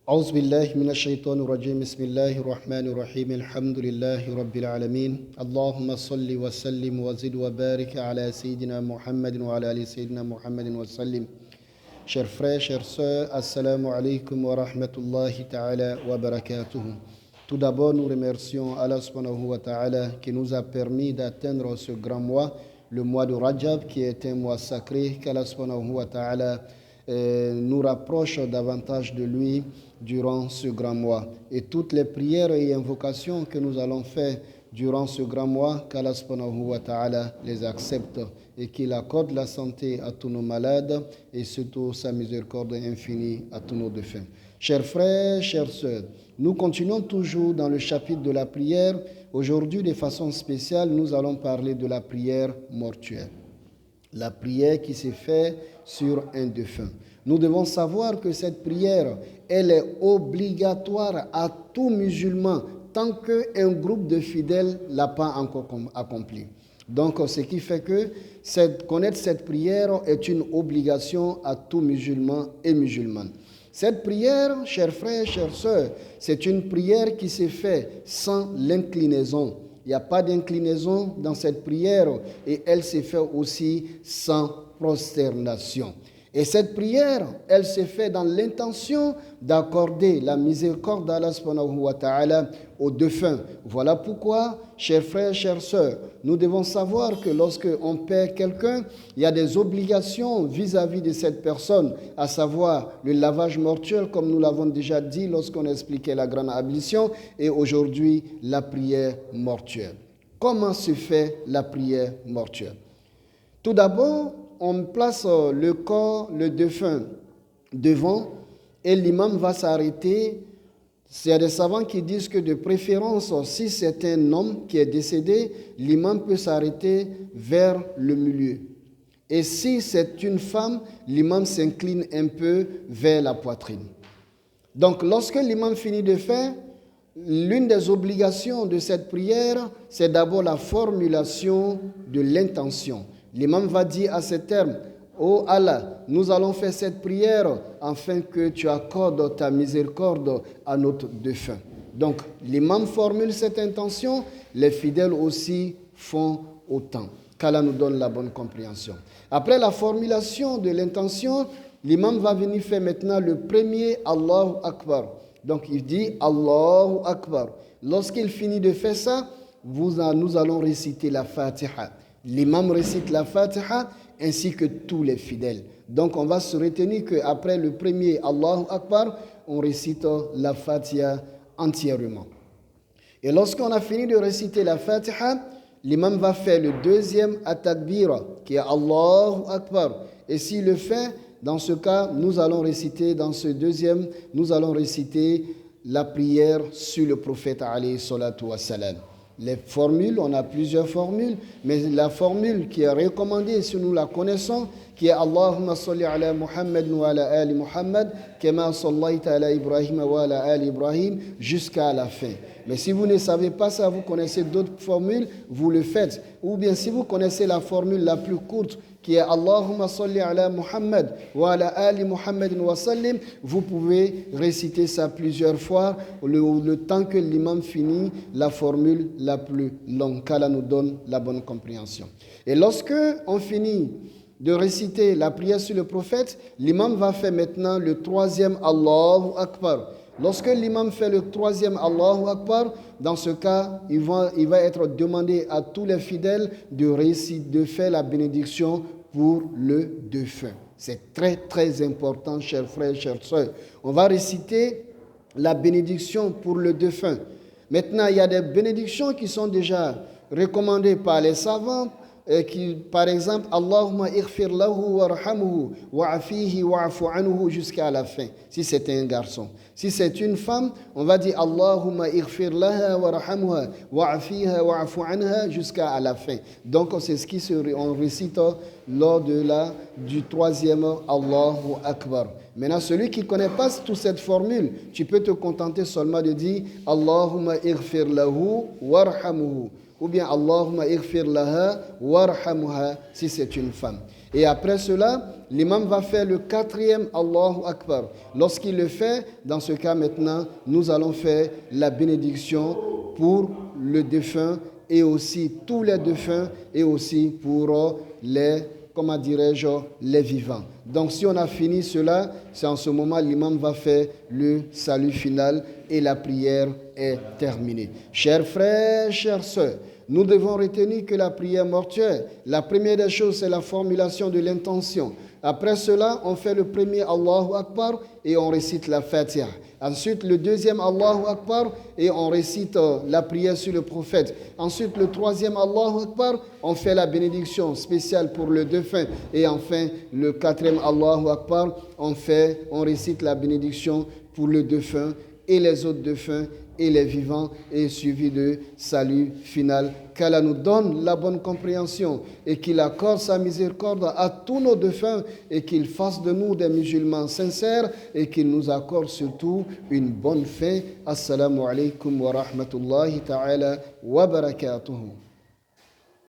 أعوذ بالله من الشيطان الرجيم بسم الله الرحمن الرحيم الحمد لله رب العالمين اللهم صل وسلم وزد وبارك على سيدنا محمد وعلى آل سيدنا محمد وسلم. Chers frères, chères sœurs, assalamu alaikum wa rahmatullahi ta'ala wa barakatuhu. Tout d'abord, nous remercions Allah subhanahu wa ta'ala qui nous a permis d'atteindre ce grand mois, le mois de Rajab, qui est un mois sacré, qu'Allah subhanahu wa ta'ala nous rapproche davantage de lui durant ce grand mois. Et toutes les prières et invocations que nous allons faire durant ce grand mois, qu'Allah subhanahu wa ta'ala les accepte et qu'il accorde la santé à tous nos malades et surtout sa miséricorde infinie à tous nos défunts. Chers frères, chères sœurs, nous continuons toujours dans le chapitre de la prière. Aujourd'hui, de façon spéciale, nous allons parler de la prière mortuaire. La prière qui s'est faite sur un défunt. Nous devons savoir que cette prière, elle est obligatoire à tout musulman tant qu'un groupe de fidèles ne l'a pas encore accompli. Donc, ce qui fait que connaître cette prière est une obligation à tout musulman et musulmane. Cette prière, chers frères, chères sœurs, c'est une prière qui s'est faite sans l'inclinaison. Il n'y a pas d'inclinaison dans cette prière et elle s'est faite aussi sans prosternation. Et cette prière, elle s'est faite dans l'intention d'accorder la miséricorde d'Allah subhanahu wa ta'ala aux défunts. Voilà pourquoi, chers frères, chères sœurs, nous devons savoir que lorsqu'on perd quelqu'un, il y a des obligations vis-à-vis de cette personne, à savoir le lavage mortuaire, comme nous l'avons déjà dit lorsqu'on expliquait la grande ablution, et aujourd'hui la prière mortuaire. Comment se fait la prière mortuaire? Tout d'abord, on place le corps, le défunt, devant et l'imam va s'arrêter. Il y a des savants qui disent que de préférence, si c'est un homme qui est décédé, l'imam peut s'arrêter vers le milieu. Et si c'est une femme, l'imam s'incline un peu vers la poitrine. Donc lorsque l'imam finit de faire, l'une des obligations de cette prière, c'est d'abord la formulation de l'intention. L'imam va dire à ces termes: ô Allah, nous allons faire cette prière afin que tu accordes ta miséricorde à notre défunt. Donc, l'imam formule cette intention, les fidèles aussi font autant. Qu'Allah nous donne la bonne compréhension. Après la formulation de l'intention, l'imam va venir faire maintenant le premier Allahu Akbar. Donc, il dit Allahu Akbar. Lorsqu'il finit de faire ça, nous allons réciter la Fatiha. L'imam récite la Fatiha ainsi que tous les fidèles. Donc on va se retenir qu'après le premier Allahu Akbar, on récite la Fatiha entièrement. Et lorsqu'on a fini de réciter la Fatiha, l'imam va faire le deuxième at-takbir qui est Allahu Akbar. Et s'il le fait, dans ce cas, nous allons réciter la prière sur le prophète alayhi salatu wa salam. Les formules, on a plusieurs formules, mais la formule qui est recommandée, si nous la connaissons, qui est Allahumma salli ala Muhammad wa ala ali Muhammad, kama sallaita ala Ibrahim wa ala ali Ibrahim, jusqu'à la fin. Mais si vous ne savez pas ça, vous connaissez d'autres formules, vous le faites. Ou bien si vous connaissez la formule la plus courte, qui est Allahumma salli ala Muhammad wa ala ali Muhammad wa sallim, vous pouvez réciter ça plusieurs fois, le temps que l'imam finit la formule la plus longue. Qu'Allah nous donne la bonne compréhension. Et lorsque on finit de réciter la prière sur le prophète, l'imam va faire maintenant le troisième Allahu Akbar. Lorsque l'imam fait le troisième Allahu Akbar, dans ce cas, il va être demandé à tous les fidèles de faire la bénédiction pour le défunt. C'est très très important, chers frères, chères sœurs. On va réciter la bénédiction pour le défunt. Maintenant, il y a des bénédictions qui sont déjà recommandées par les savants, par exemple, Allahumma ighfir lahu warhamhu wa'afihi wa'afu anhu jusqu'à la fin, si c'est un garçon. Si c'est une femme, on va dire Allahumma ighfir laha warhamha wa'afiha wa'afu anha jusqu'à la fin. Donc c'est ce qu'on récite lors du troisième Allahu Akbar. Maintenant, celui qui ne connaît pas toute cette formule, tu peux te contenter seulement de dire Allahumma ighfir lahu warhamhu ou bien Allahumma ighfir laha warhamha si c'est une femme. Et après cela, l'imam va faire le 4e Allahu Akbar. Lorsqu'il le fait, dans ce cas maintenant, nous allons faire la bénédiction pour le défunt et aussi tous les défunts et aussi pour les, comment dirais-je, les vivants. Donc si on a fini cela, c'est en ce moment l'imam va faire le salut final et la prière est terminée. Chers frères, chères sœurs, nous devons retenir que la prière mortuaire, la première des choses, c'est la formulation de l'intention. Après cela, on fait le premier Allahu Akbar et on récite la Fatiha. Ensuite, le deuxième Allahu Akbar et on récite la prière sur le prophète. Ensuite, le troisième Allahu Akbar, on fait la bénédiction spéciale pour le défunt. Et enfin, le 4e Allahu Akbar, on récite la bénédiction pour le défunt et les autres défunts et les vivants, et suivi de salut final. Qu'Allah nous donne la bonne compréhension et qu'il accorde sa miséricorde à tous nos défunts et qu'il fasse de nous des musulmans sincères et qu'il nous accorde surtout une bonne fin. Assalamu alaikum wa rahmatullahi ta'ala wa barakatuhu.